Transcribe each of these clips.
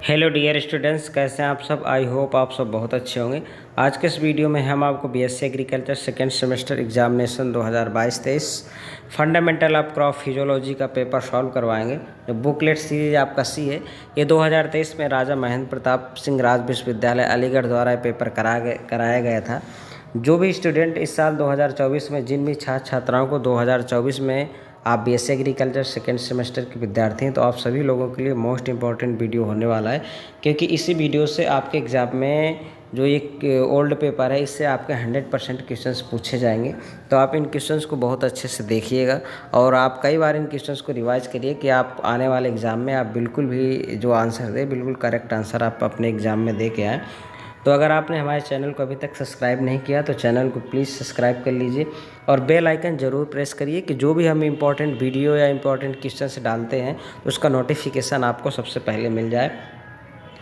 Hello dear students, कैसे हैं आप सब। आई होप आप सब बहुत अच्छे होंगे। आज के इस वीडियो में हम आपको BSc agriculture second semester examination 2022-23 fundamental of crop physiology का पेपर सॉल्व करवाएंगे। जो बुकलेट सीरीज आपका सी है, ये 2023 में राजा महेंद्र प्रताप सिंह राज विश्वविद्यालय अलीगढ़ द्वारा ये पेपर कराया गया था। जो भी स्टूडेंट इस साल 2024 में, जिन भी छात्र छात्राओं को 2024 में आप बीएससी एग्रीकल्चर सेकेंड सेमेस्टर के विद्यार्थी हैं, तो आप सभी लोगों के लिए मोस्ट इम्पॉर्टेंट वीडियो होने वाला है, क्योंकि इसी वीडियो से आपके एग्ज़ाम में जो एक ओल्ड पेपर है, इससे आपके 100% क्वेश्चंस पूछे जाएंगे। तो आप इन क्वेश्चंस को बहुत अच्छे से देखिएगा और आप कई बार इन क्वेश्चंस को रिवाइज करिए कि आप आने वाले एग्ज़ाम में आप बिल्कुल भी जो आंसर दें, बिल्कुल करेक्ट आंसर आप अपने एग्ज़ाम में दे के आएँ। तो अगर आपने हमारे चैनल को अभी तक सब्सक्राइब नहीं किया तो चैनल को प्लीज़ सब्सक्राइब कर लीजिए और बेल आइकन ज़रूर प्रेस करिए कि जो भी हम इम्पोर्टेंट वीडियो या इम्पोर्टेंट क्वेश्चन से डालते हैं उसका नोटिफिकेशन आपको सबसे पहले मिल जाए।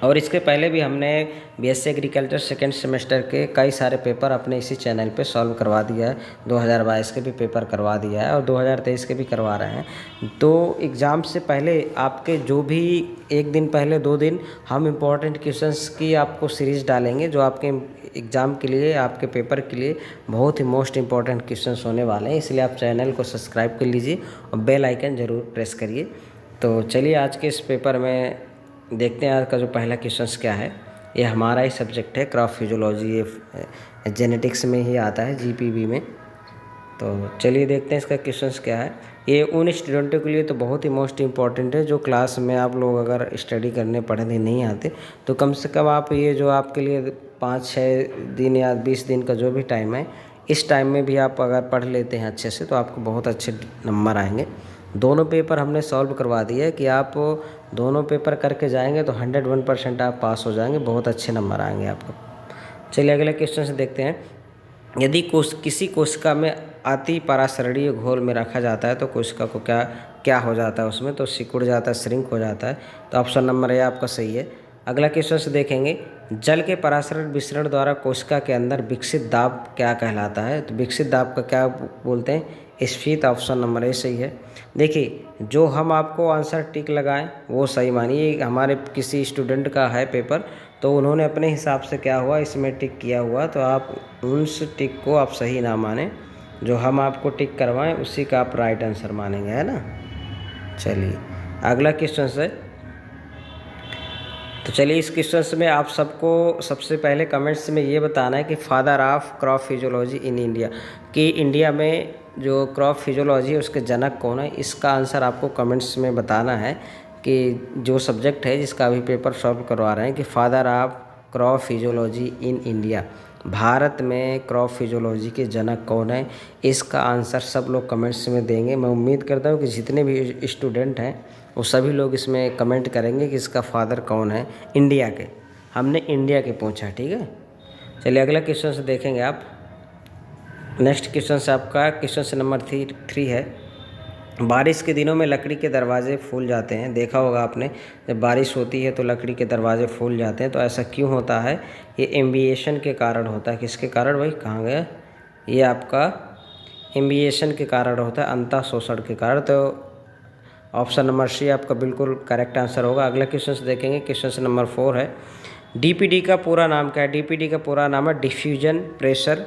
और इसके पहले भी हमने बीएससी एग्रीकल्चर सेकेंड सेमेस्टर के कई सारे पेपर अपने इसी चैनल पे सॉल्व करवा दिया है। 2022 के भी पेपर करवा दिया है और 2023 के भी करवा रहे हैं। तो एग्ज़ाम से पहले आपके जो भी एक दिन पहले 2 दिन हम इम्पोर्टेंट क्वेश्चंस की आपको सीरीज़ डालेंगे, जो आपके एग्ज़ाम के लिए, आपके पेपर के लिए बहुत ही मोस्ट इम्पॉर्टेंट क्वेश्चंस होने वाले हैं। इसलिए आप चैनल को सब्सक्राइब कर लीजिए और बेल आइकन ज़रूर प्रेस करिए। तो चलिए आज के इस पेपर में देखते हैं आज का जो पहला क्वेश्चंस क्या है। ये हमारा ही सब्जेक्ट है क्रॉप फिजियोलॉजी, ये जेनेटिक्स में ही आता है, जीपीवी में। तो चलिए देखते हैं इसका क्वेश्चंस क्या है। ये उन स्टूडेंटों के लिए तो बहुत ही मोस्ट इम्पॉर्टेंट है जो क्लास में आप लोग अगर स्टडी करने पढ़ने नहीं आते, तो कम से कम आप ये जो आपके लिए 5-6 दिन या 20 दिन का जो भी टाइम है, इस टाइम में भी आप अगर पढ़ लेते हैं अच्छे से तो आपको बहुत अच्छे नंबर आएंगे। दोनों पेपर हमने सॉल्व करवा दिया है कि आप दोनों पेपर करके जाएंगे तो 101% आप पास हो जाएंगे, बहुत अच्छे नंबर आएंगे आपको। चलिए अगले क्वेश्चन से देखते हैं। यदि किसी कोशिका में अति परासरणीय घोल में रखा जाता है तो कोशिका को क्या क्या हो जाता है उसमें, तो सिकुड़ जाता है, श्रिंक हो जाता है। तो ऑप्शन नंबर ए आपका सही है। अगला क्वेश्चन से देखेंगे, जल के परासरण विसरण द्वारा कोशिका के अंदर विकसित दाब क्या कहलाता है। तो विकसित दाब का क्या बोलते हैं, स्फीत। ऑप्शन नंबर ए सही है। देखिए, जो हम आपको आंसर टिक लगाएं वो सही मानिए। हमारे किसी स्टूडेंट का है पेपर, तो उन्होंने अपने हिसाब से क्या हुआ इसमें टिक किया हुआ, तो आप उस टिक को आप सही ना माने, जो हम आपको टिक करवाएं उसी का आप राइट आंसर मानेंगे, है ना। चलिए अगला क्वेश्चन है। तो चलिए इस क्वेश्चन में आप सबको सबसे पहले कमेंट्स में ये बताना है कि father of crop physiology in India, कि इंडिया में जो क्रॉप फिजियोलॉजी है उसके जनक कौन है। इसका आंसर आपको कमेंट्स में बताना है कि जो सब्जेक्ट है जिसका अभी पेपर सॉल्व करवा रहे हैं, कि father of crop physiology in India, Bharat में क्रॉप फिजियोलॉजी के जनक कौन है। इसका आंसर सब लोग कमेंट्स में देंगे। मैं उम्मीद करता हूँ कि जितने भी स्टूडेंट हैं वो सभी लोग इसमें कमेंट करेंगे कि इसका फादर कौन है इंडिया के। हमने इंडिया के पूछा, ठीक है। चलिए अगला क्वेश्चन से देखेंगे आप। नेक्स्ट क्वेश्चन से आपका क्वेश्चन से नंबर 3 है। बारिश के दिनों में लकड़ी के दरवाजे फूल जाते हैं। देखा होगा आपने, जब बारिश होती है तो लकड़ी के दरवाजे फूल जाते हैं। तो ऐसा क्यों होता है, ये एम्बिएशन के कारण होता है। किसके कारण भाई, कहाँ गया, ये आपका एम्बिएशन के कारण होता है, अंतः शोषण के कारण। तो ऑप्शन नंबर सी आपका बिल्कुल करेक्ट आंसर होगा। अगला क्वेश्चन से देखेंगे, क्वेश्चन से नंबर 4 है। डीपीडी का पूरा नाम क्या है। डीपीडी का पूरा नाम है diffusion pressure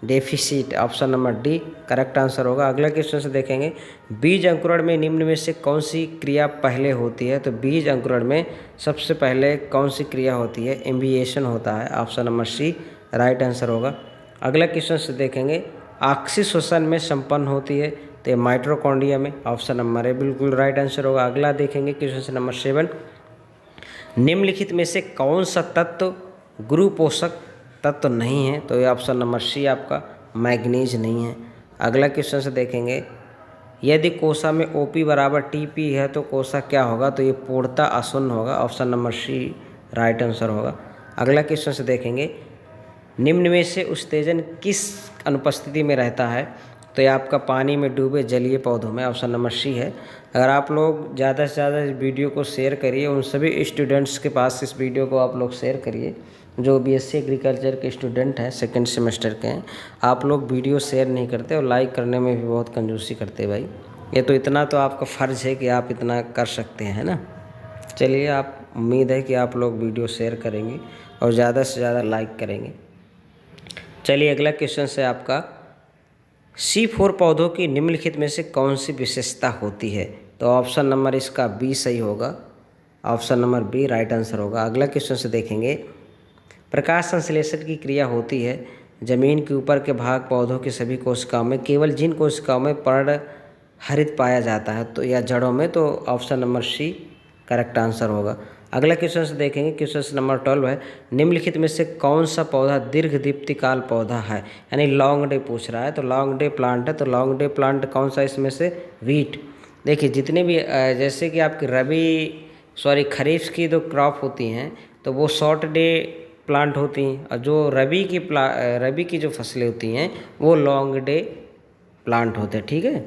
deficit. Option number D correct answer होगा। अगला क्वेश्चन से देखेंगे, बीज अंकुरण में निम्न में से कौन सी क्रिया पहले होती है। तो बीज अंकुरण में सबसे पहले कौन सी क्रिया होती है, एम्बिएशन होता है। Option number C right answer होगा। अगला क्वेश्चन से देखेंगे, ऑक्सीशोषण में संपन्न होती है तो माइटोकॉन्ड्रिया में। ऑप्शन नंबर ए बिल्कुल राइट आंसर होगा। अगला देखेंगे क्वेश्चन से नंबर 7, निम्नलिखित में से कौन सा तत्व गुरु पोषक तत्व नहीं है। तो ये ऑप्शन नंबर सी आपका मैग्नीज नहीं है। अगला क्वेश्चन से देखेंगे, यदि कोसा में OP बराबर TP है तो कोसा क्या होगा। तो ये पूर्णतः अशून्य होगा। Option number C right answer होगा। अगला क्वेश्चन से देखेंगे, निम्न में से उत्तेजन किस अनुपस्थिति में रहता है। तो ये आपका पानी में डूबे जलीय पौधों में। ऑप्शन नंबर सी है। अगर आप लोग ज़्यादा से ज़्यादा इस वीडियो को शेयर करिए, उन सभी स्टूडेंट्स के पास इस वीडियो को आप लोग शेयर करिए जो बीएससी एग्रीकल्चर के स्टूडेंट हैं, सेकंड सेमेस्टर के हैं। आप लोग वीडियो शेयर नहीं करते और लाइक करने में भी बहुत कंजूसी करते हैं भाई। ये तो इतना तो आपका फ़र्ज़ है कि आप इतना कर सकते हैं, है ना। चलिए आप उम्मीद है कि आप लोग वीडियो शेयर करेंगे और ज़्यादा से ज़्यादा लाइक करेंगे। चलिए अगला क्वेश्चन है आपका, C4 पौधों की निम्नलिखित में से कौन सी विशेषता होती है? तो ऑप्शन नंबर इसका बी सही होगा, option number B right answer होगा। अगला क्वेश्चन से देखेंगे, प्रकाश संश्लेषण की क्रिया होती है जमीन के ऊपर के भाग पौधों की सभी कोशिकाओं में, केवल जिन कोशिकाओं में पर्ण हरित पाया जाता है तो या जड़ों में, तो option number C correct answer होगा। अगला क्वेश्चन से देखेंगे, क्वेश्चन नंबर 12 है, निम्नलिखित में से कौन सा पौधा दीर्घ दीप्तिकाल पौधा है? यानी लॉन्ग डे पूछ रहा है, तो लॉन्ग डे प्लांट है। तो लॉन्ग डे प्लांट कौन सा इसमें से? वीट। देखिए जितने भी जैसे कि आपकी खरीफ की जो क्रॉप होती हैं तो वो शॉर्ट डे प्लांट होती हैं, और जो रबी की जो फसलें होती हैं वो लॉन्ग डे प्लांट होते हैं। ठीक है,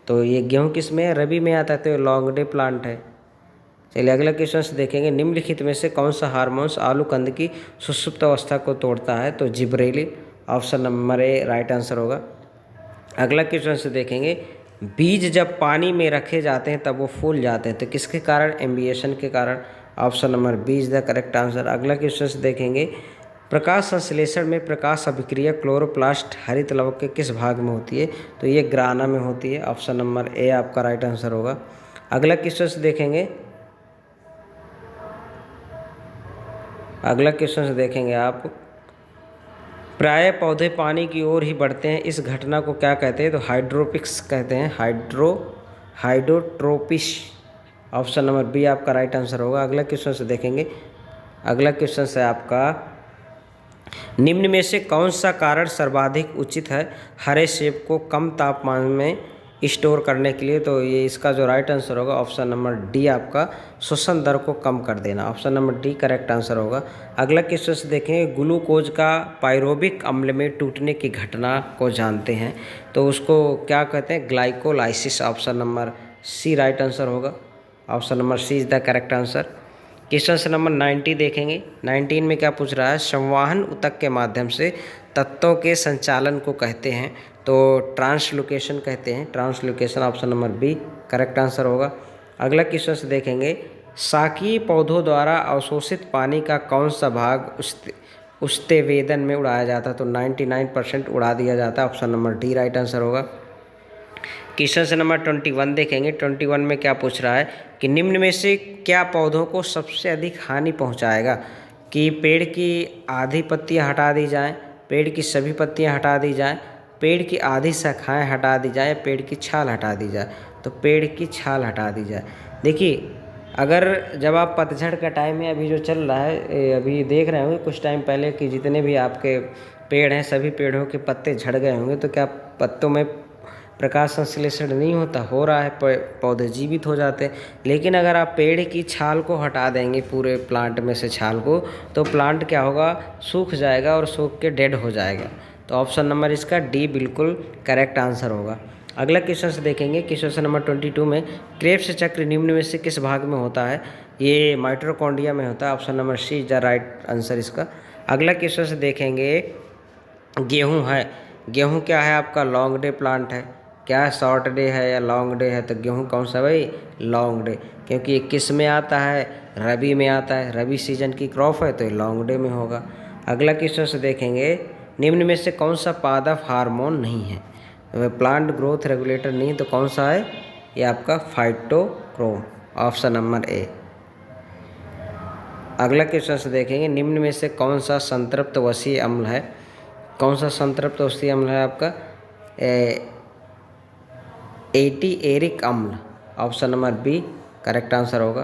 तो ये गेहूँ किस में है? रबी में आता है, तो लॉन्ग डे प्लांट है। चलिए अगला क्वेश्चन से देखेंगे, निम्नलिखित में से कौन सा हार्मोन्स आलू कंद की सुषुप्त अवस्था को तोड़ता है? तो gibberellin, option number A right answer होगा। अगला क्वेश्चन से देखेंगे, बीज जब पानी में रखे जाते हैं तब वो फूल जाते हैं, तो किसके कारण? एम्बिएशन के कारण, option number B is the correct answer. अगला क्वेश्चन से देखेंगे, प्रकाश संश्लेषण में प्रकाश अभिक्रिया क्लोरोप्लास्ट हरित लवक के किस भाग में होती है? तो ये ग्राना में होती है, ऑप्शन नंबर ए आपका राइट आंसर होगा। अगला क्वेश्चन से देखेंगे, आप, प्राय पौधे पानी की ओर ही बढ़ते हैं, इस घटना को क्या कहते हैं? तो हाइड्रोपिक्स कहते हैं, हाइड्रोट्रोपिस, ऑप्शन नंबर बी आपका राइट आंसर होगा। अगला क्वेश्चन से देखेंगे, अगला क्वेश्चन है आपका, निम्न में से कौन सा कारण सर्वाधिक उचित है हरे सेब को कम तापमान में स्टोर करने के लिए? तो ये इसका जो राइट आंसर होगा ऑप्शन नंबर डी आपका, श्वसन दर को कम कर देना, option number D correct answer होगा। अगला क्वेश्चन से देखेंगे, ग्लूकोज का पायरोबिक अम्ल में टूटने की घटना को जानते हैं, तो उसको क्या कहते हैं? Glycolysis, option number C right answer होगा, option number C is the correct answer. Question number 90 देखेंगे, 19 में क्या पूछ रहा है? संवहन ऊतक के माध्यम से तत्वों के संचालन को कहते हैं, तो ट्रांसलोकेशन कहते हैं, translocation, option number B correct answer होगा। अगला क्वेश्चन से देखेंगे, शाकीय पौधों द्वारा अवशोषित पानी का कौन सा भाग उष्णतेवेदन में उड़ाया जाता है? तो 99% उड़ा दिया जाता है, option number D right answer होगा। क्वेश्चन नंबर 21 देखेंगे, 21 में क्या पूछ रहा है कि निम्न में से क्या पौधों को सबसे अधिक हानि पहुंचाएगा? कि पेड़ की आधी पत्तियां हटा दी जाएं, पेड़ की सभी पत्तियां हटा दी जाएं, पेड़ की आधी शाखाएं हटा दी जाए, पेड़ की छाल हटा दी जाए? तो पेड़ की छाल हटा दी जाए। देखिए अगर जब आप पतझड़ का टाइम है, अभी जो चल रहा है, अभी देख रहे होंगे कुछ टाइम पहले कि जितने भी आपके पेड़ हैं सभी पेड़ों के पत्ते झड़ गए होंगे, तो क्या पत्तों में प्रकाश संश्लेषण नहीं होता? हो रहा है, पौधे जीवित हो जाते हैं। लेकिन अगर आप पेड़ की छाल को हटा देंगे, पूरे प्लांट में से छाल को, तो प्लांट क्या होगा? सूख जाएगा और सूख के डेड हो जाएगा। तो ऑप्शन नंबर इसका डी बिल्कुल करेक्ट आंसर होगा। अगला क्वेश्चन से देखेंगे, क्वेश्चन नंबर 22 में, क्रेब्स चक्र निम्न में से किस भाग में होता है? ये माइटोकॉन्ड्रिया में होता है, option number C is the right answer इसका। अगला क्वेश्चन से देखेंगे, गेहूँ है, गेहूँ क्या है आपका? लॉन्ग डे प्लांट है। क्या शॉर्ट डे है या लॉन्ग डे है? तो गेहूँ कौन सा भाई? लॉन्ग डे, क्योंकि ये किस में आता है? रबी में आता है, रबी सीजन की क्रॉप है, तो ये लॉन्ग डे में होगा। अगला क्वेश्चन से देखेंगे, निम्न में से कौन सा पादप हार्मोन नहीं है? प्लांट ग्रोथ रेगुलेटर नहीं, तो कौन सा है? ये आपका फाइटोक्रोम, ऑप्शन नंबर ए। अगला क्वेश्चन से देखेंगे, निम्न में से कौन सा संतृप्त वसीय अम्ल है? कौन सा संतृप्त वसीय अम्ल है आपका? एटिएरिक अम्ल, option number B correct answer होगा।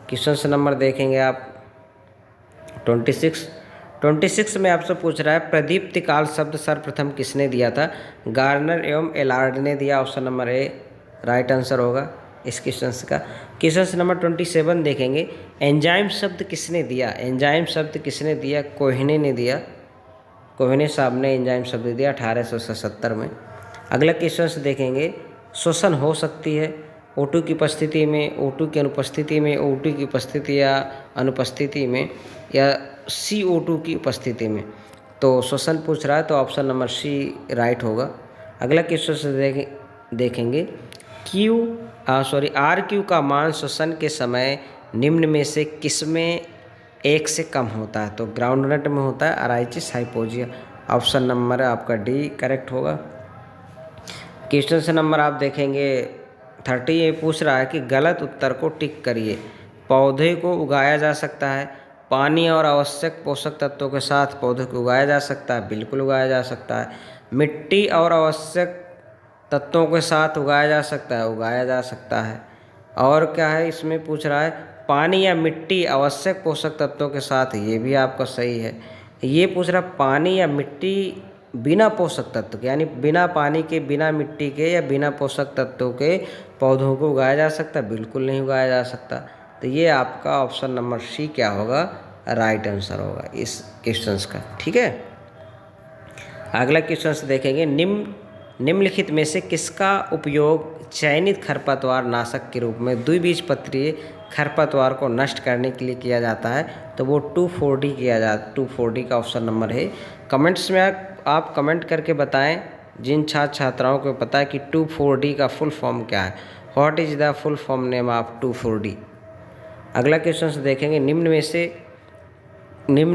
क्वेश्चन नंबर देखेंगे आप 26 में आपसे पूछ रहा है, प्रदीप्तिकाल शब्द सर्वप्रथम किसने दिया था? गार्नर एवं एलार्ड ने दिया, option number A right answer होगा इस क्वेश्चन का। क्वेश्चन नंबर 27 देखेंगे, एंजाइम शब्द किसने दिया? एंजाइम शब्द किसने दिया? कोहने ने दिया, कोहने साहब ने एंजाइम शब्द दिया 1870 में। अगला क्वेश्चन देखेंगे, श्वसन हो सकती है O2 की उपस्थिति में, O2 की अनुपस्थिति में, O2 की उपस्थिति या अनुपस्थिति में, या CO2 की उपस्थिति में? तो श्वसन पूछ रहा है, तो ऑप्शन नंबर सी राइट होगा। अगला क्वेश्चन से देखेंगे, RQ का मान श्वसन के समय निम्न में से किस में एक से कम होता है? तो ग्राउंडनट में होता है अराइचिस हाइपोजिया। ऑप्शन नंबर आपका डी करेक्ट होगा। क्वेश्चन से नंबर आप देखेंगे 30, ये पूछ रहा है कि गलत उत्तर को टिक करिए। पौधे को उगाया जा सकता है, पानी और आवश्यक पोषक तत्वों के साथ पौधे को उगाया जा सकता है, बिल्कुल उगाया जा सकता है। मिट्टी और आवश्यक तत्वों के साथ उगाया जा सकता है, उगाया जा सकता है। और क्या है इसमें पूछ रहा है, पानी या मिट्टी आवश्यक पोषक तत्वों के साथ, ये भी आपका सही है। ये पूछ रहा पानी या मिट्टी बिना पोषक तत्व के, यानी बिना पानी के, बिना मिट्टी के या बिना पोषक तत्वों के पौधों को उगाया जा सकता है, बिल्कुल नहीं उगाया जा सकता। तो ये आपका ऑप्शन नंबर सी क्या होगा, राइट आंसर होगा इस क्वेश्चन का। ठीक है, अगला क्वेश्चन देखेंगे, निम्नलिखित में से किसका उपयोग चयनित खरपतवार नाशक के रूप में द्विबीजपत्रीय खरपतवार को नष्ट करने के लिए किया जाता है? तो वो 2,4-D किया जाता, 2,4-D का ऑप्शन नंबर है। कमेंट्स में आप कमेंट करके बताएं जिन छात्र छात्राओं को पता है कि 2,4-D का फुल फॉर्म क्या है। What is the full form name of 2,4-D? अगला क्वेश्चन देखेंगे, निम्न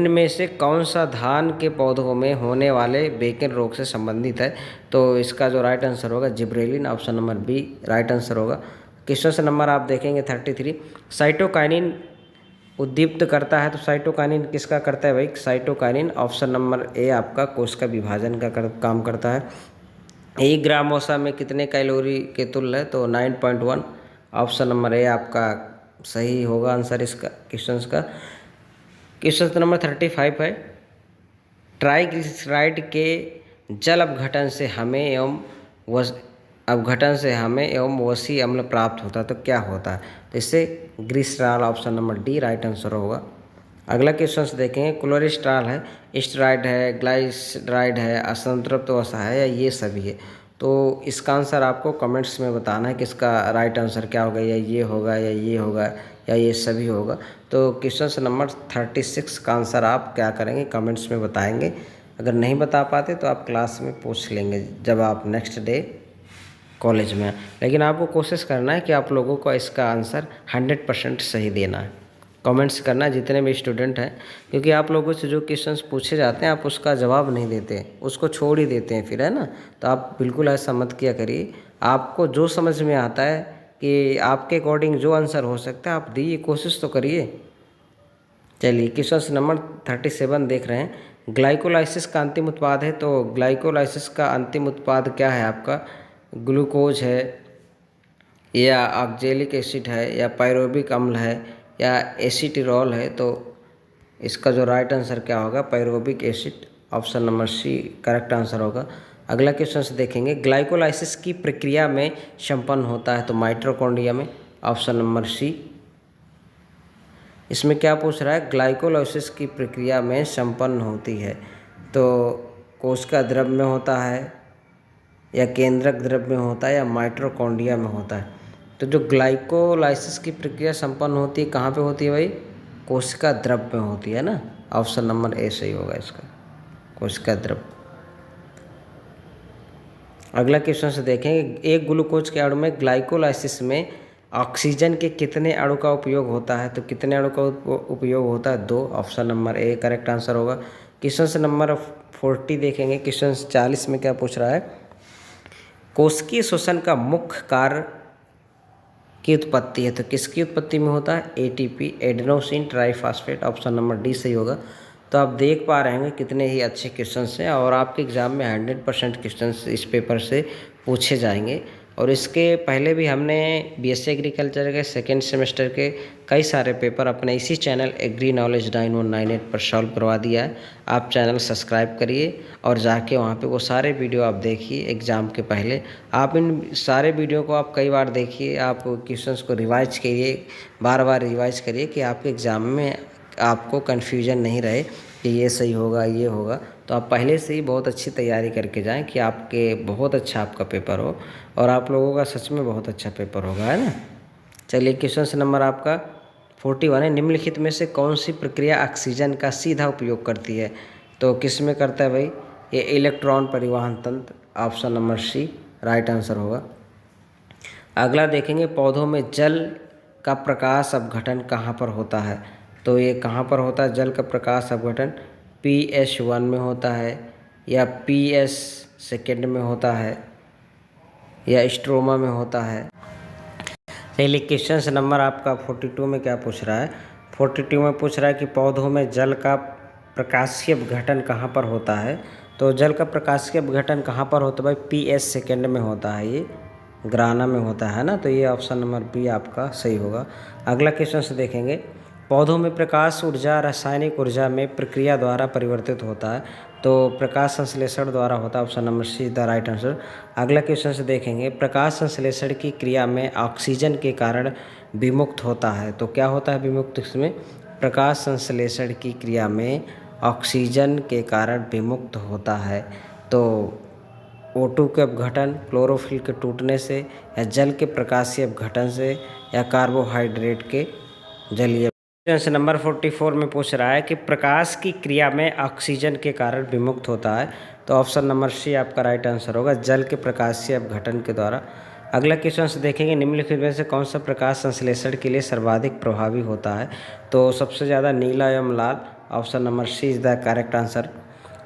में से कौन सा धान के पौधों में होने वाले बेकन रोग से संबंधित है? तो इसका जो राइट आंसर होगा gibberellin, option number B right answer होगा। क्वेश्चन से नंबर आप देखेंगे 33, साइटोकाइनिन उद्दीप्त करता है, तो साइटोकाइनिन किसका करता है भाई? साइटोकाइनिन ऑप्शन नंबर ए आपका कोशिका विभाजन का काम करता है। 1 ग्राम वसा में कितने कैलोरी के तुल्य है? तो 9.1, ऑप्शन नंबर ए आपका सही होगा आंसर इसका क्वेश्चन का। क्वेश्चन नंबर 35 है, ट्राइग्लिसराइड के जल अपघटन से हमें एवं वसी अम्ल प्राप्त होता है, तो क्या होता है? तो इससे glycerol, option number D right answer होगा। अगला क्वेश्चन देखेंगे, कोलेस्ट्रॉल है, स्टेरॉइड है, ग्लाइसराइड है, असंतृप्त वसा है या ये सभी है? तो इसका आंसर आपको कमेंट्स में बताना है कि इसका राइट आंसर क्या होगा, या ये होगा या ये होगा या ये सभी होगा। तो क्वेश्चन नंबर 36 का आंसर आप क्या करेंगे, कमेंट्स में बताएंगे। अगर नहीं बता पाते तो आप क्लास में पूछ लेंगे जब आप नेक्स्ट डे कॉलेज में। लेकिन आपको कोशिश करना है कि आप लोगों को इसका आंसर 100% सही देना है। कमेंट्स करना जितने भी स्टूडेंट हैं, क्योंकि आप लोगों से जो क्वेश्चंस पूछे जाते हैं आप उसका जवाब नहीं देते, उसको छोड़ ही देते हैं फिर, है ना। तो आप बिल्कुल ऐसा मत किया करिए। आपको जो समझ में आता है कि आपके अकॉर्डिंग जो आंसर हो सकता है आप दिए, कोशिश तो करिए। चलिए क्वेश्चन नंबर 37 देख रहे हैं, ग्लाइकोलाइसिस का अंतिम उत्पाद है। तो ग्लाइकोलाइसिस का अंतिम उत्पाद क्या है आपका? ग्लूकोज है या ऑक्जेलिक एसिड है या पायरोबिक अम्ल है या एसीटिरॉल है? तो इसका जो राइट आंसर क्या होगा, pyruvic acid, option number C correct answer होगा। अगला क्वेश्चन से देखेंगे, ग्लाइकोलाइसिस की प्रक्रिया में संपन्न होता है, तो माइटोकॉन्ड्रिया में, ऑप्शन नंबर सी। इसमें क्या पूछ रहा है, ग्लाइकोलाइसिस की प्रक्रिया में संपन्न होती है, तो कोशिका द्रव में होता है या केंद्रक द्रव में होता है या माइटोकॉन्ड्रिया में होता है? तो जो ग्लाइकोलाइसिस की प्रक्रिया संपन्न होती है कहाँ पे होती है भाई? कोशिका द्रव में होती है ना, ऑप्शन नंबर ए सही होगा इसका, कोशिका द्रव। अगला क्वेश्चन से देखेंगे, एक ग्लूकोज के अणु में ग्लाइकोलाइसिस में ऑक्सीजन के कितने अणु का उपयोग होता है? तो कितने अणु का उपयोग होता है? 2, option number A correct answer होगा। क्वेश्चन से नंबर 40 देखेंगे। क्वेश्चन 40 में क्या पूछ रहा है, कोशिकीय श्वसन का मुख्य कार्य की उत्पत्ति है, तो किसकी उत्पत्ति में होता है? ATP, adenosine triphosphate, option number D सही होगा। तो आप देख पा रहे होंगे कितने ही अच्छे क्वेश्चंस हैं और आपके एग्ज़ाम में 100% क्वेश्चंस इस पेपर से पूछे जाएंगे। और इसके पहले भी हमने बीएससी एग्रीकल्चर के सेकेंड सेमेस्टर के कई सारे पेपर अपने इसी चैनल एग्री नॉलेज 9198 पर सॉल्व करवा दिया है। आप चैनल सब्सक्राइब करिए और जाके वहाँ पे वो सारे वीडियो आप देखिए एग्ज़ाम के पहले। आप इन सारे वीडियो को आप कई बार देखिए, आप क्वेश्चंस को रिवाइज करिए, बार बार रिवाइज करिए कि आपके एग्ज़ाम में आपको कन्फ्यूजन नहीं रहे कि ये सही होगा ये होगा। तो आप पहले से ही बहुत अच्छी तैयारी करके जाएं कि आपके बहुत अच्छा आपका पेपर हो और आप लोगों का सच में बहुत अच्छा पेपर होगा, है ना। चलिए क्वेश्चन नंबर आपका 41 है, निम्नलिखित में से कौन सी प्रक्रिया ऑक्सीजन का सीधा उपयोग करती है? तो किस में करता है भाई? ये इलेक्ट्रॉन परिवहन तंत्र, option number C right answer होगा। अगला देखेंगे, पौधों में जल का प्रकाश अपघटन कहाँ पर होता है? तो ये कहाँ पर होता है जल का प्रकाश अपघटन? pH1 में होता है, या PS सेकेंड में होता है, या स्ट्रोमा में होता है। चलिए क्वेश्चन नंबर आपका 42 में क्या पूछ रहा है? 42 में पूछ रहा है कि पौधों में जल का प्रकाशीय अपघटन कहाँ पर होता है? तो जल का प्रकाशीय अपघटन कहाँ पर होता है भाई? PS सेकेंड में होता है, ये ग्राना में होता है ना। तो ये ऑप्शन नंबर बी आपका सही होगा। अगला क्वेश्चन से देखेंगे, पौधों में प्रकाश ऊर्जा रासायनिक ऊर्जा में प्रक्रिया द्वारा परिवर्तित होता है। तो प्रकाश संश्लेषण द्वारा होता है, option number see the right answer. अगला क्वेश्चन से देखेंगे, प्रकाश संश्लेषण की क्रिया में ऑक्सीजन के कारण विमुक्त होता है। तो क्या होता है विमुक्त? इसमें प्रकाश संश्लेषण की क्रिया में ऑक्सीजन के कारण विमुक्त होता है। तो O2 के अपघटन, क्लोरोफिल के टूटने से, या जल के प्रकाशीय अपघटन से, या कार्बोहाइड्रेट के जलीय। क्वेश्चन नंबर 44 में पूछ रहा है कि प्रकाश की क्रिया में ऑक्सीजन के कारण विमुक्त होता है। तो ऑप्शन नंबर सी आपका राइट आंसर होगा, जल के प्रकाशीय अपघटन के द्वारा। अगला क्वेश्चन से देखेंगे, निम्नलिखित में से कौन सा प्रकाश संश्लेषण के लिए सर्वाधिक प्रभावी होता है? तो सबसे ज़्यादा नीला एवं लाल, option number C is the correct answer.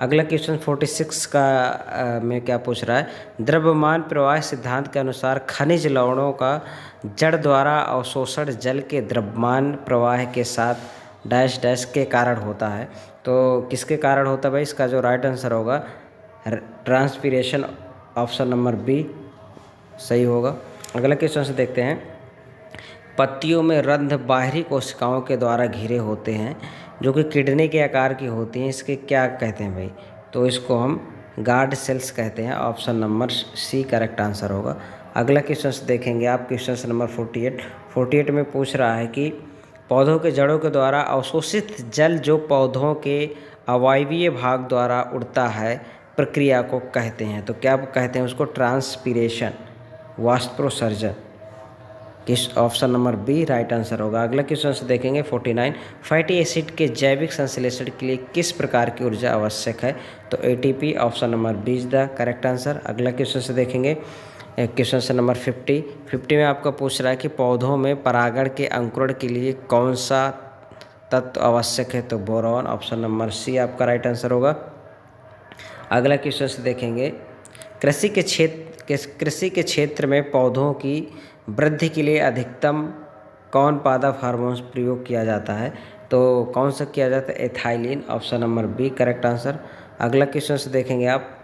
अगला क्वेश्चन 46 का में क्या पूछ रहा है? द्रव्यमान प्रवाह सिद्धांत के अनुसार खनिज लवणों का जड़ द्वारा अवशोषण जल के द्रव्यमान प्रवाह के साथ डैश डैश के कारण होता है। तो किसके कारण होता है भाई? इसका जो राइट आंसर होगा ट्रांसपीरेशन, ऑप्शन नंबर बी सही होगा। अगला क्वेश्चन से देखते हैं, पत्तियों में रंध्र बाहरी कोशिकाओं के द्वारा घिरे होते हैं जो कि किडनी के आकार की होती हैं, इसके क्या कहते हैं भाई? तो इसको हम गार्ड सेल्स कहते हैं, option number C correct answer होगा। अगला क्वेश्चन से देखेंगे आप, क्वेश्चन नंबर 48 में पूछ रहा है कि पौधों के जड़ों के द्वारा अवशोषित जल जो पौधों के अवायवीय भाग द्वारा उड़ता है प्रक्रिया को कहते हैं। तो क्या कहते हैं उसको? ट्रांसपीरेशन, वाष्पोत्सर्जन। किस option number B right answer होगा। अगला क्वेश्चन से देखेंगे 49, फैटी एसिड के जैविक संश्लेषण के लिए किस प्रकार की ऊर्जा आवश्यक है? तो ATP, option number B is the correct answer. अगला क्वेश्चन से देखेंगे क्वेश्चन से नंबर 50 में आपका पूछ रहा है कि पौधों में परागण के अंकुरण के लिए कौन सा तत्व आवश्यक है? तो बोरॉन, ऑप्शन नंबर सी आपका राइट आंसर होगा। अगला क्वेश्चन से देखेंगे, कृषि के क्षेत्र में पौधों की वृद्धि के लिए अधिकतम कौन पादप हार्मोन प्रयोग किया जाता है? तो कौन सा किया जाता है? Ethylene, option number B correct answer. अगला क्वेश्चन से देखेंगे आप,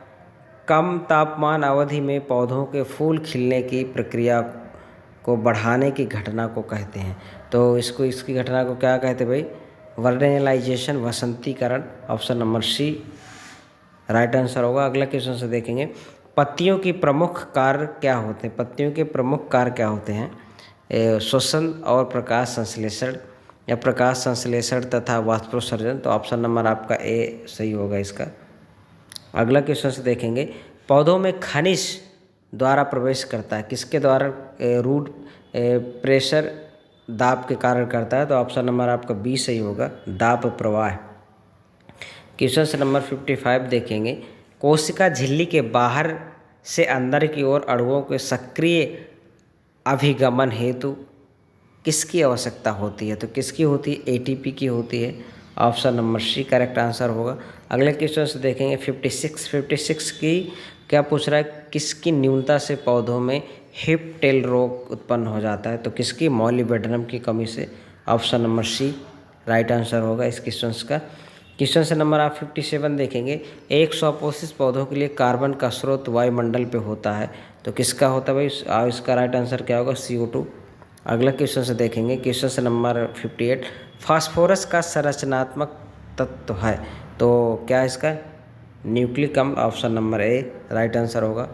कम तापमान अवधि में पौधों के फूल खिलने की प्रक्रिया को बढ़ाने की घटना को कहते हैं। तो इसकी घटना को क्या कहते हैं भाई? वर्नेलाइजेशन, वसंतीकरण, option number C right answer होगा। अगला क्वेश्चन से देखेंगे, पत्तियों की प्रमुख कार्य क्या होते हैं? पत्तियों के प्रमुख कार्य क्या होते हैं? श्वसन और प्रकाश संश्लेषण, या प्रकाश संश्लेषण तथा वाष्पोत्सर्जन। तो ऑप्शन नंबर आपका ए सही होगा इसका। अगला क्वेश्चन से देखेंगे, पौधों में खनिज द्वारा प्रवेश करता है, किसके द्वारा? रूट प्रेशर, दाब के कारण करता है। तो ऑप्शन नंबर आपका बी सही होगा, दाब प्रवाह। क्वेश्चन से नंबर 55 देखेंगे, कोशिका झिल्ली के बाहर से अंदर की ओर अणुओं के सक्रिय अभिगमन हेतु किसकी आवश्यकता होती है? तो किसकी होती है? ATP की होती है, option number C correct answer होगा। अगले क्वेश्चन से देखेंगे 56 की क्या पूछ रहा है? किसकी न्यूनता से पौधों में हिप टेल रोग उत्पन्न हो जाता है? तो किसकी? मॉलिबेडनम की कमी से, option number C right answer होगा इस क्वेश्चन का। क्वेश्चन से नंबर आप 57 देखेंगे, एक सौपोषित पौधों के लिए कार्बन का स्रोत वायुमंडल पे होता है। तो किसका होता है भाई? इसका राइट आंसर क्या होगा? CO2। अगला क्वेश्चन से देखेंगे, क्वेश्चन से नंबर 58, फास्फोरस का संरचनात्मक तत्व है। तो क्या इसका? न्यूक्लिक अम्ल, option number A right answer होगा।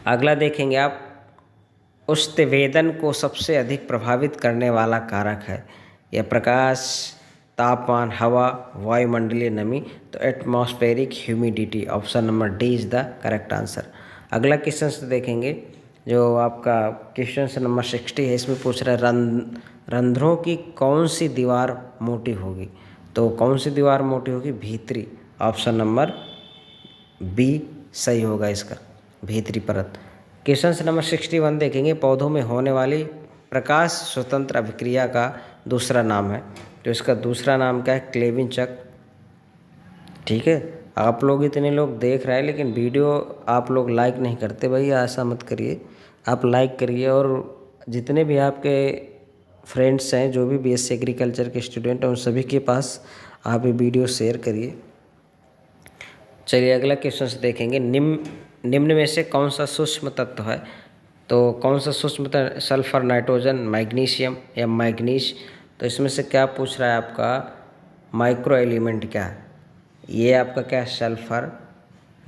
अगला देखेंगे आप, उष्णतेवेदन को सबसे अधिक प्रभावित करने वाला कारक है, यह प्रकाश, तापमान, हवा, वायुमंडलीय नमी। तो atmospheric humidity, option number D is the correct answer. अगला क्वेश्चन से देखेंगे, जो आपका क्वेश्चन से नंबर 60 है, इसमें पूछ रहा है रंध्रों की कौन सी दीवार मोटी होगी? तो कौन सी दीवार मोटी होगी? भीतरी, ऑप्शन नंबर बी सही होगा इसका, भीतरी परत। क्वेश्चन से नंबर 61 देखेंगे, पौधों में होने वाली प्रकाश स्वतंत्र अभिक्रिया का दूसरा नाम है। तो इसका दूसरा नाम क्या है? क्लेविंचक। ठीक है, आप लोग इतने लोग देख रहे हैं लेकिन वीडियो आप लोग लाइक नहीं करते। भैया ऐसा मत करिए, आप लाइक करिए और जितने भी आपके फ्रेंड्स हैं जो भी बीएससी एग्रीकल्चर के स्टूडेंट हैं उन सभी के पास आप ये वीडियो शेयर करिए। चलिए अगला क्वेश्चन से देखेंगे, निम्न में से कौन सा सूक्ष्म तत्व है? तो कौन सा सूक्ष्म तत्व? सल्फर, नाइट्रोजन, मैग्नीशियम या मैग्नीज। तो इसमें से क्या पूछ रहा है आपका? माइक्रो एलिमेंट क्या है? ये आपका क्या है? सल्फर,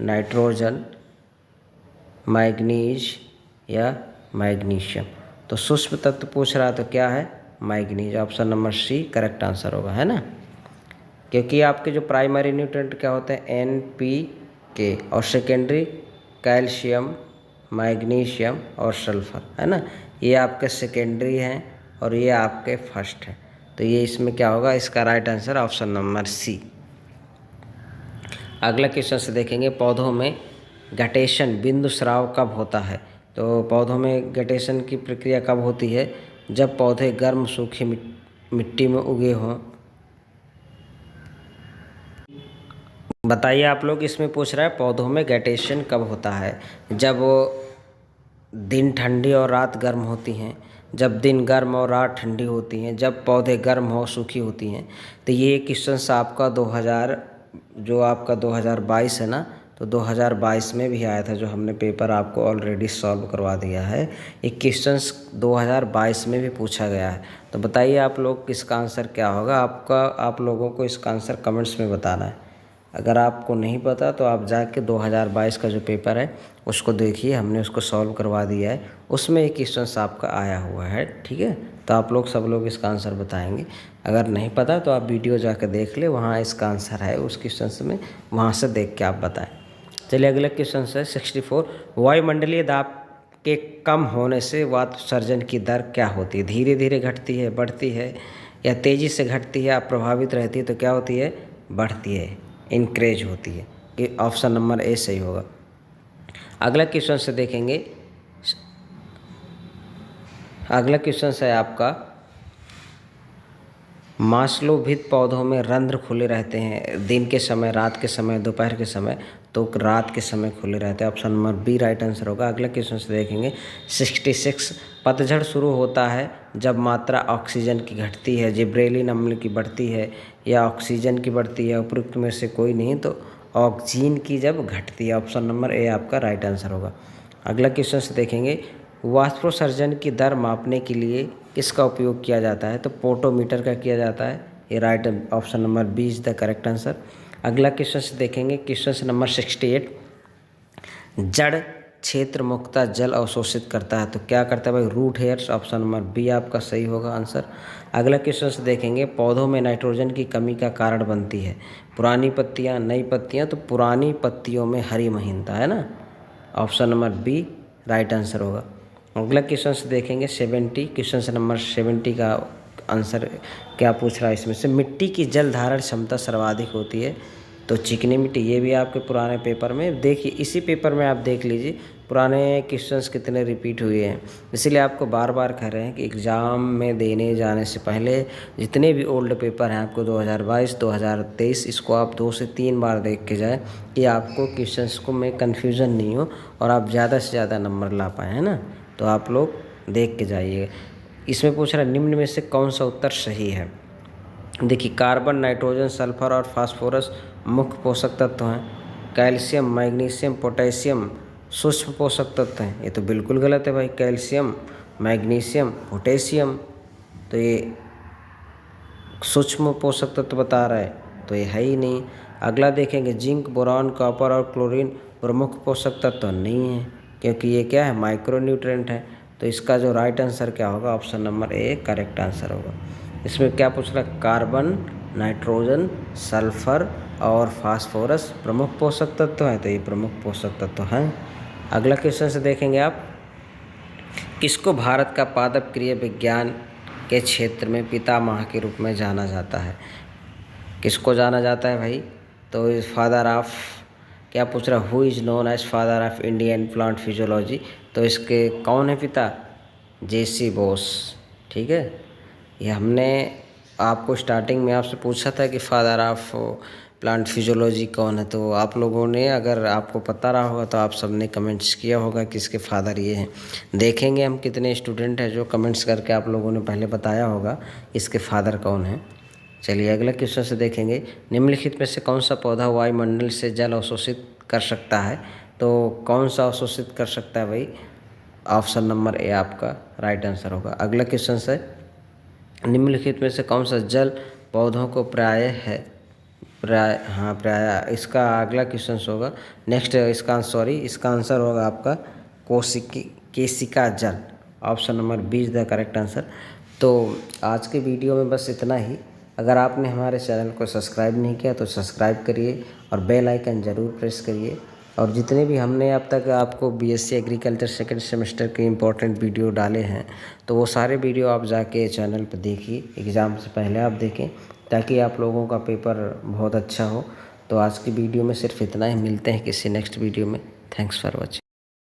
नाइट्रोजन, मैग्नीज या मैग्नीशियम। तो सूक्ष्म तत्व पूछ रहा है तो क्या है? Manganese. Option number C correct answer होगा, है ना, क्योंकि आपके जो प्राइमरी न्यूट्रिएंट क्या होते हैं? NPK और सेकेंडरी कैल्शियम, मैग्नीशियम और सल्फर, है ना। ये आपके सेकेंडरी हैं और ये आपके फर्स्ट हैं। तो ये इसमें क्या होगा? इसका right answer option number C. अगला क्वेश्चन से देखेंगे, पौधों में गटेशन बिंदु स्राव कब होता है? तो पौधों में गटेशन की प्रक्रिया कब होती है? जब पौधे गर्म सूखी मिट्टी में उगे हों। बताइए आप लोग, इसमें पूछ रहा है पौधों में गटेशन कब होता है? जब दिन ठंडी और रात गर्म होती हैं, जब दिन गर्म और रात ठंडी होती हैं, जब पौधे गर्म हो सूखी होती हैं। तो ये क्वेश्चन आपका 2022 है ना, तो 2022 में भी आया था, जो हमने पेपर आपको ऑलरेडी सॉल्व करवा दिया है। ये क्वेश्चन 2022 में भी पूछा गया है। तो बताइए आप लोग इसका आंसर क्या होगा? आप लोगों को इसका आंसर कमेंट्स में बताना है। अगर आपको नहीं पता तो आप जाके 2022 का जो पेपर है उसको देखिए, हमने उसको सॉल्व करवा दिया है, उसमें एक क्वेश्चन आपका आया हुआ है। ठीक है, तो आप लोग सब लोग इसका आंसर बताएंगे। अगर नहीं पता तो आप वीडियो जाकर देख ले, वहाँ इसका आंसर है उस क्वेश्चन में, वहाँ से देख के आप बताएं। चलिए अगला क्वेश्चन है 64, वायुमंडलीय दाब के कम होने से वातसर्जन की दर क्या होती है? धीरे धीरे घटती है, बढ़ती है या तेज़ी से घटती है, आप प्रभावित रहती है? तो क्या होती है? बढ़ती है, इंक्रीज होती है। कि ऑप्शन नंबर ए सही होगा। अगला क्वेश्चन से देखेंगे, अगला क्वेश्चन है आपका, मांसलोभित पौधों में रंध्र खुले रहते हैं दिन के समय, रात के समय, दोपहर के समय। तो रात के समय खुले रहते हैं, option number B right answer होगा। अगला क्वेश्चन से देखेंगे 66, पतझड़ शुरू होता है जब मात्रा ऑक्सीजन की घटती है, जिब्रेलिन अम्ल की बढ़ती है या ऑक्सीजन की बढ़ती है? उपरोक्त में से कोई नहीं, तो ऑक्सीजन की जब घटती है। ऑप्शन नंबर ए आपका राइट आंसर होगा। अगला क्वेश्चन से देखेंगे, वाष्पोत्सर्जन की दर मापने के लिए किसका उपयोग किया जाता है? तो पोटोमीटर का किया जाता है। ये right option number B is the correct answer. अगला क्वेश्चन से देखेंगे, क्वेश्चन नंबर 68, जड़ क्षेत्र मुक्ता जल अवशोषित करता है। तो क्या करता है भाई? Root hairs. Option number B आपका सही होगा आंसर। अगला क्वेश्चन से देखेंगे, पौधों में नाइट्रोजन की कमी का कारण बनती है? पुरानी पत्तियां, नई पत्तियां। तो पुरानी पत्तियों में हरी महीनता, है ना, option number B right answer होगा। अगला क्वेश्चन से देखेंगे 70, क्वेश्चन नंबर 70 का आंसर क्या पूछ रहा है? इसमें से मिट्टी की जल धारण क्षमता सर्वाधिक होती है? तो चिकनी मिट्टी। ये भी आपके पुराने पेपर में देखिए, इसी पेपर में आप देख लीजिए पुराने क्वेश्चंस कितने रिपीट हुए हैं। इसीलिए आपको बार बार कह रहे हैं कि एग्ज़ाम में देने जाने से पहले जितने भी ओल्ड पेपर हैं आपको 2022, 2023, इसको आप 2 से 3 बार देख के जाएँ कि आपको क्वेश्चंस को में कन्फ्यूज़न नहीं हो और आप ज़्यादा से ज़्यादा नंबर ला पाएँ, है ना। तो आप लोग देख के जाइए। इसमें पूछ रहा है निम्न में से कौन सा उत्तर सही है? देखिए, कार्बन, नाइट्रोजन, सल्फर और फास्फोरस मुख्य पोषक तत्व हैं। कैल्शियम, मैग्नीशियम, पोटेशियम सूक्ष्म पोषक तत्व हैं। ये तो बिल्कुल गलत है भाई। कैल्शियम, मैग्नीशियम, पोटेशियम तो ये सूक्ष्म पोषक तत्व बता रहा है, तो ये है ही नहीं। अगला देखेंगे, जिंक, बोरॉन, कॉपर और क्लोरीन प्रमुख पोषक तत्व नहीं है, क्योंकि ये क्या है? माइक्रो न्यूट्रिएंट है। तो इसका जो राइट आंसर क्या होगा? Option number A correct answer होगा। इसमें क्या पूछ रहा है? कार्बन, नाइट्रोजन, सल्फर और फास्फोरस प्रमुख पोषक तत्व हैं, तो ये प्रमुख पोषक तत्व हैं। अगला क्वेश्चन से देखेंगे आप, किसको भारत का पादप क्रिया विज्ञान के क्षेत्र में पितामह के रूप में जाना जाता है? किसको जाना जाता है भाई? तो इस फादर ऑफ, क्या पूछ रहा है? Who is known as father of Indian plant physiology? तो इसके कौन है पिता? जेसी बोस, ठीक है। ये हमने आपको स्टार्टिंग में आपसे पूछा था कि फादर ऑफ प्लांट फिजियोलॉजी कौन है, तो आप लोगों ने, अगर आपको पता रहा होगा तो आप सबने कमेंट्स किया होगा कि इसके फादर ये हैं। देखेंगे हम कितने स्टूडेंट हैं जो कमेंट्स करके आप लोगों ने पहले बताया होगा इसके फादर कौन है। चलिए अगला क्वेश्चन से देखेंगे। निम्नलिखित में से कौन सा पौधा वायुमंडल से जल अवशोषित कर सकता है? तो कौन सा अवशोषित कर सकता है भाई? ऑप्शन नंबर ए आपका राइट आंसर होगा। अगला क्वेश्चन है, निम्नलिखित में से कौन सा जल पौधों को प्राय इसका अगला क्वेश्चन होगा नेक्स्ट, इसका आंसर होगा आपका केशिका जल। Option number B is the correct answer. तो आज के वीडियो में बस इतना ही। अगर आपने हमारे चैनल को सब्सक्राइब नहीं किया तो सब्सक्राइब करिए और बेल आइकन ज़रूर प्रेस करिए। और जितने भी हमने अब तक आपको बीएससी एग्रीकल्चर सेकंड सेमेस्टर के इम्पोर्टेंट वीडियो डाले हैं तो वो सारे वीडियो आप जाके चैनल पर देखिए, एग्ज़ाम से पहले आप देखें ताकि आप लोगों का पेपर बहुत अच्छा हो। तो आज की वीडियो में सिर्फ इतना ही, मिलते हैं किसी नेक्स्ट वीडियो में। Thanks for watching.